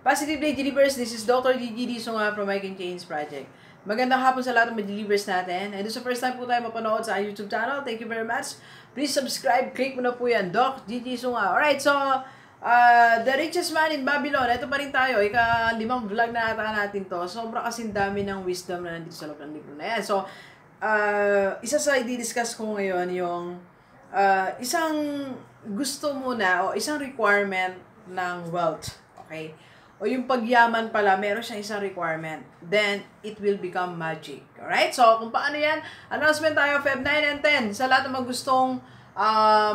Positive Day Delivers, this is Dr. Gigi Sunga from I Can Change Project. Magandang hapon sa lahat ng mga delivers natin. And this is the first time po tayo mapanood sa YouTube channel. Thank you very much. Please subscribe, click mo na po yan, Doc Gigi Sunga. Alright, so, The Richest Man in Babylon. Ito pa rin tayo, ika-5 vlog na ata natin to. Sobra kasing dami ng wisdom na nandito sa loob ng libro na yan. So, isa sa i-discuss ko ngayon yung isang gusto muna o isang requirement ng wealth. Okay? O yung pagyaman pala, meron siyang isang requirement. Then, it will become magic. Alright? So, kung paano yan, announcement tayo, Feb 9 and 10. Sa lahat ng gustong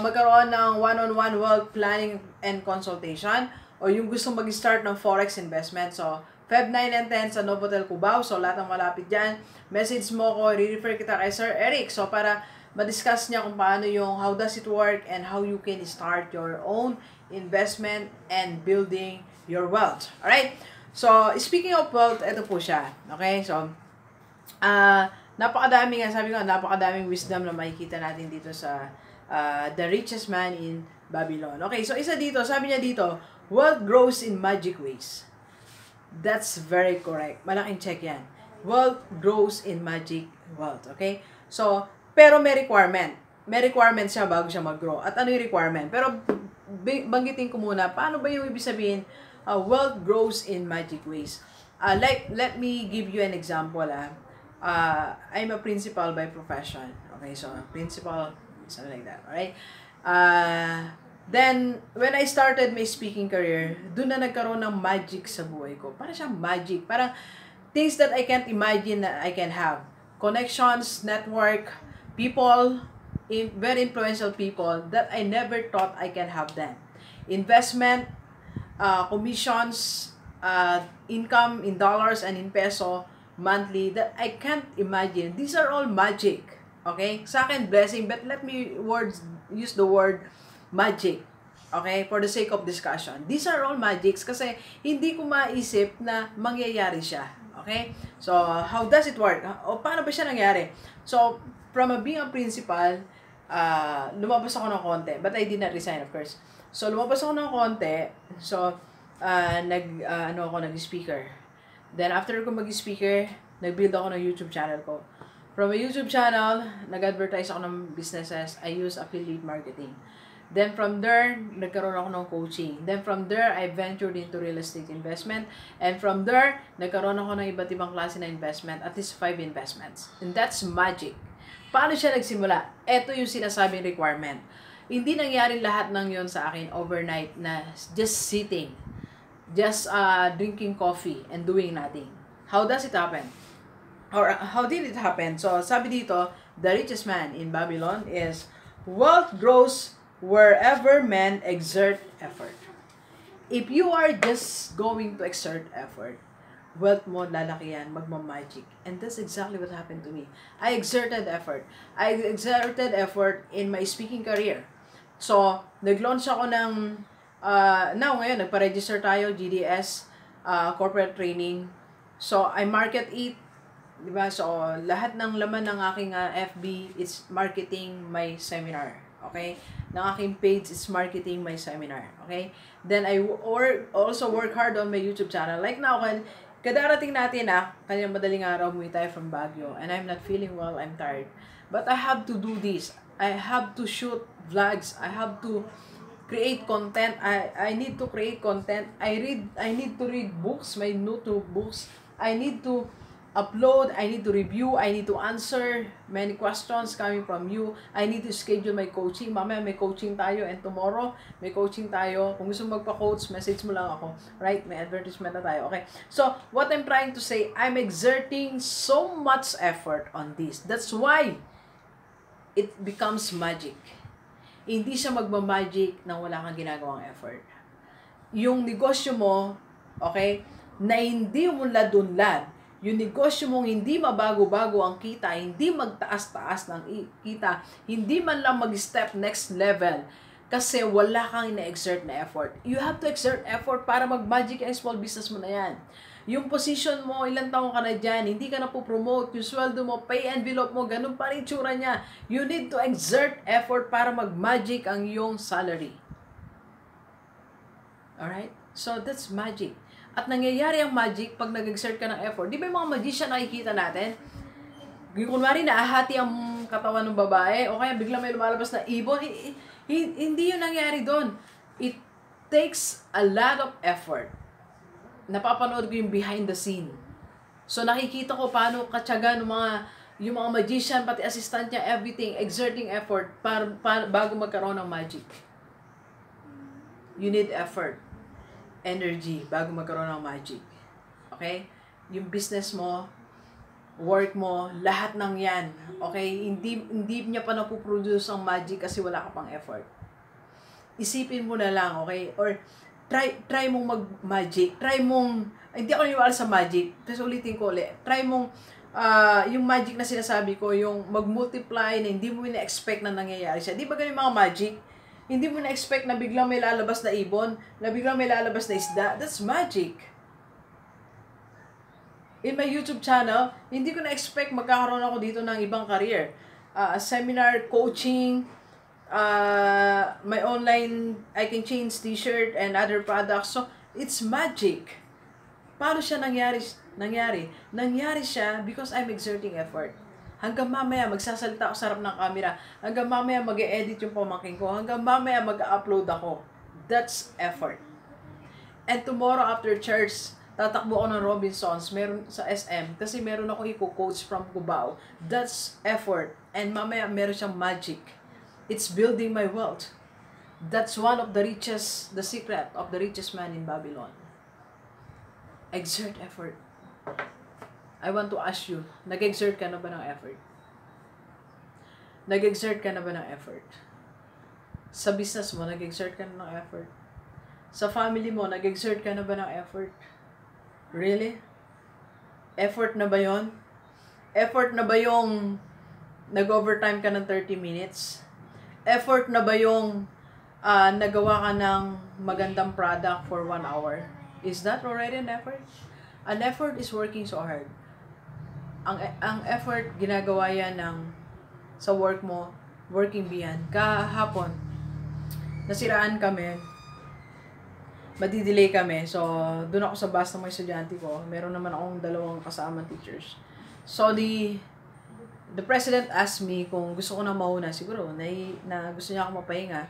magkaroon ng one-on-one wealth planning and consultation, o yung gustong mag-start ng forex investment. So, Feb 9 and 10 sa Novotel Cubao. So, lahat ng malapit dyan, message mo ko, re-refer kita kay Sir Eric. So, para ma-discuss niya kung paano yung how does it work and how you can start your own investment and building your wealth. Alright? So, speaking of wealth, ito po siya. Okay? So, napakadami nga, sabi ko, napakadaming wisdom na makikita natin dito sa The Richest Man in Babylon. Okay, so isa dito, sabi niya dito, wealth grows in magic ways. That's very correct. Malaking check yan. Wealth grows in magic wealth. Okay? So, pero may requirement. May requirement siya bago siya mag-grow. At ano yung requirement? Pero, banggitin ko muna, paano ba yung ibig sabihin, wealth grows in magic ways? Let me give you an example. I'm a principal by profession. Okay, so principal, something like that. Alright? Then, when I started my speaking career, doon na nagkaroon ng magic sa buhay ko. Parang siyang magic. Parang things that I can't imagine that I can have. Connections, network, people, very influential people that I never thought I can have them. Investment, commissions, income in dollars and in peso monthly that I can't imagine. These are all magic. Okay? Sa akin, blessing, but let me use the word magic. Okay? For the sake of discussion. These are all magics kasi hindi ko maisip na mangyayari siya. Okay? So, how does it work? O paano ba siya nangyari? So, from being a principal, lumabas ako ng konti. But I did not resign, of course. So, lumabas ako ng konti. So, nag-speaker. Then, after ko mag-speaker, nag-build ako ng YouTube channel ko. From a YouTube channel, nag-advertise ako ng businesses. I use affiliate marketing. Then, from there, nagkaroon ako ng coaching. Then, from there, I ventured into real estate investment. And from there, nagkaroon ako ng iba't ibang klase na investment. At least 5 investments. And that's magic. Paano siya nagsimula? Ito yung sinasabing requirement. Hindi nangyari lahat ng yon sa akin overnight na just sitting. Just drinking coffee and doing nothing. How does it happen? Or how did it happen? So, sabi dito, the richest man in Babylon is, wealth grows wherever men exert effort. If you are just going to exert effort, wealth mo lalaki yan, magmamagic. And that's exactly what happened to me. I exerted effort. I exerted effort in my speaking career. So, nag-launch ako ng, now ngayon, nagpa-register tayo, GDS, corporate training. So, I market it, diba? So, lahat ng laman ng aking FB, it's marketing my seminar. Okay? Ng aking page, it's marketing my seminar. Okay? Then, I also work hard on my YouTube channel. Like now, kadarating natin kanyang madaling araw, umuwi tayo from Baguio. And I'm not feeling well, I'm tired. But I have to do this. I have to shoot vlogs. I have to create content. I need to create content. I need to read books, my YouTube books. I need to upload, I need to review, I need to answer many questions coming from you. I need to schedule my coaching. Mamaya may coaching tayo and tomorrow may coaching tayo. Kung gusto mo magpa-coach, message mo lang ako. Right? May advertisement na tayo. Okay? So, what I'm trying to say, I'm exerting so much effort on this. That's why it becomes magic. Hindi siya magmamagic nang wala kang ginagawang effort. Yung negosyo mo, okay, na hindi mo ladunlad, yung negosyo mong hindi mabago-bago ang kita, hindi magtaas-taas ng kita, hindi man lang mag-step next level, kasi wala kang ina-exert na effort. You have to exert effort para mag-magic ang small business mo na yan. Yung position mo, ilang taong ka na dyan, hindi ka na po-promote, yung sweldo mo, pay envelope mo, ganun pa rin tsura niya. You need to exert effort para mag-magic ang iyong salary. Alright? So, that's magic. At nangyayari ang magic pag nag-exert ka ng effort. Di ba yung mga magician nakikita natin? Kunwari naahati ang katawan ng babae o kaya bigla may lumalabas na ibon. Hindi yun nangyari doon. It takes a lot of effort. Napapanood ko yung behind the scene. So nakikita ko paano katyaga ng yung mga magician, pati assistant niya, everything, exerting effort bago magkaroon ng magic. You need effort, energy, bago magkaroon ng magic. Okay? Yung business mo, work mo, lahat ng yan. Okay? Hindi niya pa napuproduce ang magic kasi wala ka pang effort. Isipin mo na lang, okay? Or try mong mag-magic. Hindi ako naniwala sa magic. Tapos ulitin ko ulit. Try mong, yung magic na sinasabi ko, yung mag-multiply na hindi mo na-expect na nangyayari siya. Di ba ganun yung mga magic? Hindi mo na-expect na biglang may lalabas na ibon, na biglang may lalabas na isda. That's magic. In my YouTube channel, hindi ko na-expect magkakaroon ako dito ng ibang career. Seminar, coaching, my online, I can change t-shirt and other products. So, it's magic. Paano siya nangyari? Nangyari siya because I'm exerting effort. Hanggang mamaya magsasalita ako sa harap ng camera. Hanggang mamaya mag-e-edit yung pamangkin ko. Hanggang mamaya mag-upload ako. That's effort. And tomorrow after church, tatakbo ako ng Robinsons, meron sa SM, kasi meron ako i-coach from Cubao. That's effort. And mamaya meron siyang magic. It's building my wealth. That's one of the secret of the richest man in Babylon. Exert effort. I want to ask you, nag-exert ka na ba ng effort? Nag-exert ka na ba ng effort? Sa business mo, nag-exert ka na ng effort? Sa family mo, nag-exert ka na ba ng effort? Really? Effort na ba yon? Effort na ba yung nag-overtime ka ng 30 minutes? Effort na ba yung nagawa ka ng magandang product for 1 hour? Is that already an effort? An effort is working so hard. Ang effort, ginagawa yan sa work mo, working beyond. Kahapon, nasiraan kami, madidelay kami. So, doon ako sa bus ng mga estudyante ko. Meron naman akong 2 kasamang teachers. So, the president asked me kung gusto ko na mauna. Siguro, na gusto niya ako mapahinga.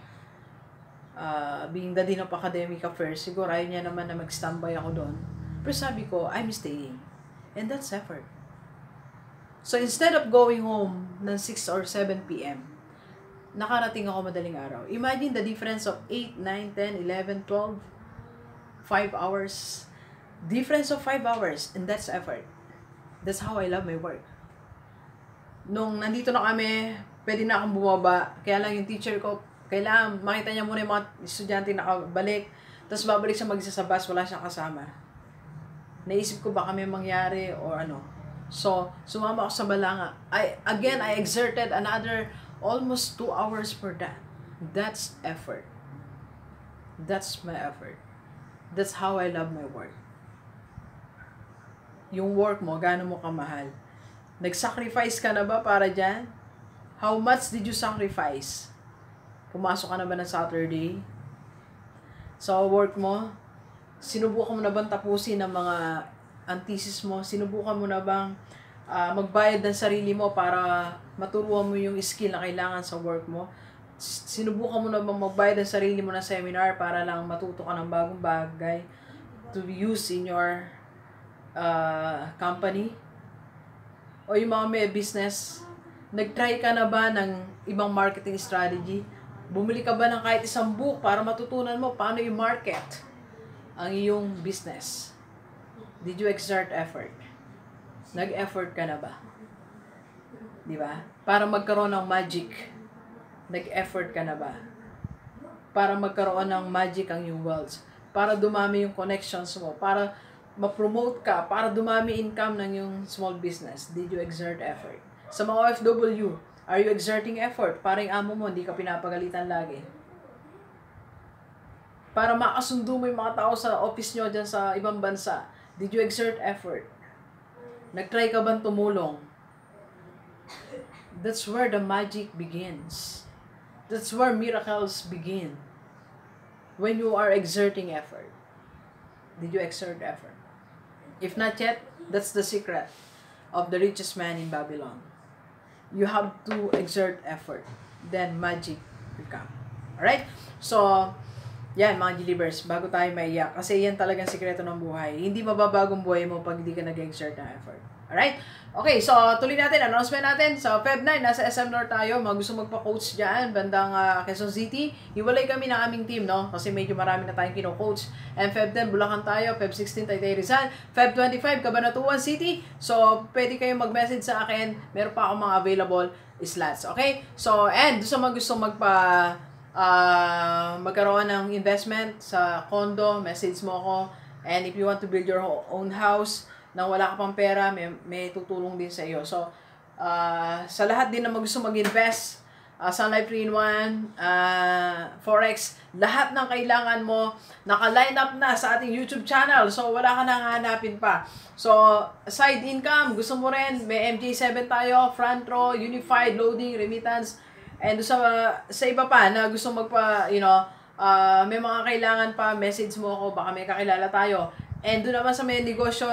Being the Dean of Academic Affairs, siguro ayaw niya naman na mag-standby ako doon. Pero sabi ko, I'm staying. And that's effort. So, instead of going home ng 6 or 7 p.m., nakarating ako madaling araw. Imagine the difference of 8, 9, 10, 11, 12, 5 hours. Difference of 5 hours. And that's effort. That's how I love my work. Nung nandito na kami, pwede na akong bumaba. Kaya lang yung teacher ko, kailangan makita niya muna yung mga estudyante nakabalik. Tapos babalik siya mag-isa sa bus, wala siyang kasama. Naisip ko baka may mangyari or ano. So, sumama ako sa balanga. I exerted another almost 2 hours for that. That's effort. That's my effort. That's how I love my work. Yung work mo, gaano mo kamahal? Nag-sacrifice ka na ba para dyan? How much did you sacrifice? Pumasok ka na ba ng Saturday? Sa work mo, sinubukan mo na bang tapusin ang mga antithesis mo? Sinubukan mo na bang magbayad ng sarili mo para maturuan mo yung skill na kailangan sa work mo? Sinubukan mo na bang magbayad ng sarili mo na seminar para lang matuto ka ng bagong bagay to use in your company? O yung mga may business, nag-try ka na ba ng ibang marketing strategy? Bumili ka ba ng kahit isang book para matutunan mo paano i-market ang iyong business? Did you exert effort? Nag-effort ka na ba? Di ba? Para magkaroon ng magic, nag-effort ka na ba? Para magkaroon ng magic ang iyong wealth. Para dumami yung connections mo. Para ma-promote ka. Para dumami income ng iyong small business. Did you exert effort? Sa mga OFW, are you exerting effort? Para yung amo mo, hindi ka pinapagalitan lagi. Para makasundo mo yung mga tao sa office nyo dyan sa ibang bansa. Did you exert effort? Nag-try ka bang tumulong? That's where the magic begins. That's where miracles begin. When you are exerting effort. Did you exert effort? If not yet, that's the secret of the richest man in Babylon. You have to exert effort. Then magic will come. Alright? So, yan mga Gilibers, bago tayo maiyak. Kasi yan talagang sikreto ng buhay. Hindi mababagong buhay mo pag hindi ka nag-exert ng effort. Alright? Okay, so tuloy natin. Announcement natin. Sa Feb 9, nasa SM North tayo. Mga gusto magpa-coach dyan, bandang Quezon City. Hiwalay kami ng aming team, no? Kasi medyo marami na tayong kino-coach. And Feb 10, Bulacan tayo. Feb 16, Taytay Rizal. Feb 25, Cabanatuan City. So, pwede kayong mag-message sa akin. Meron pa akong mga available slots. Okay? So, and sa mga gusto magkaroon ng investment sa condo, message mo ako. And if you want to build your own house, nang wala ka pang pera, may tutulong din sa iyo. So, sa lahat din na gusto mag-invest, Sun Life 3-in-1, Forex, lahat ng kailangan mo, naka-line up na sa ating YouTube channel. So, wala ka nang hanapin pa. So, side income, gusto mo rin, may MJ7 tayo, front row, unified, loading, remittance, and sa iba pa na gusto may mga kailangan pa, message mo ako, baka may kakilala tayo. And doon naman sa may negosyo,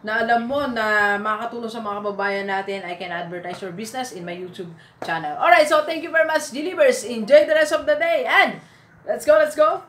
na alam mo na makakatulong sa mga kababayan natin, I can advertise your business in my YouTube channel. Alright, so thank you very much, Gilibers. Enjoy the rest of the day, and let's go, let's go!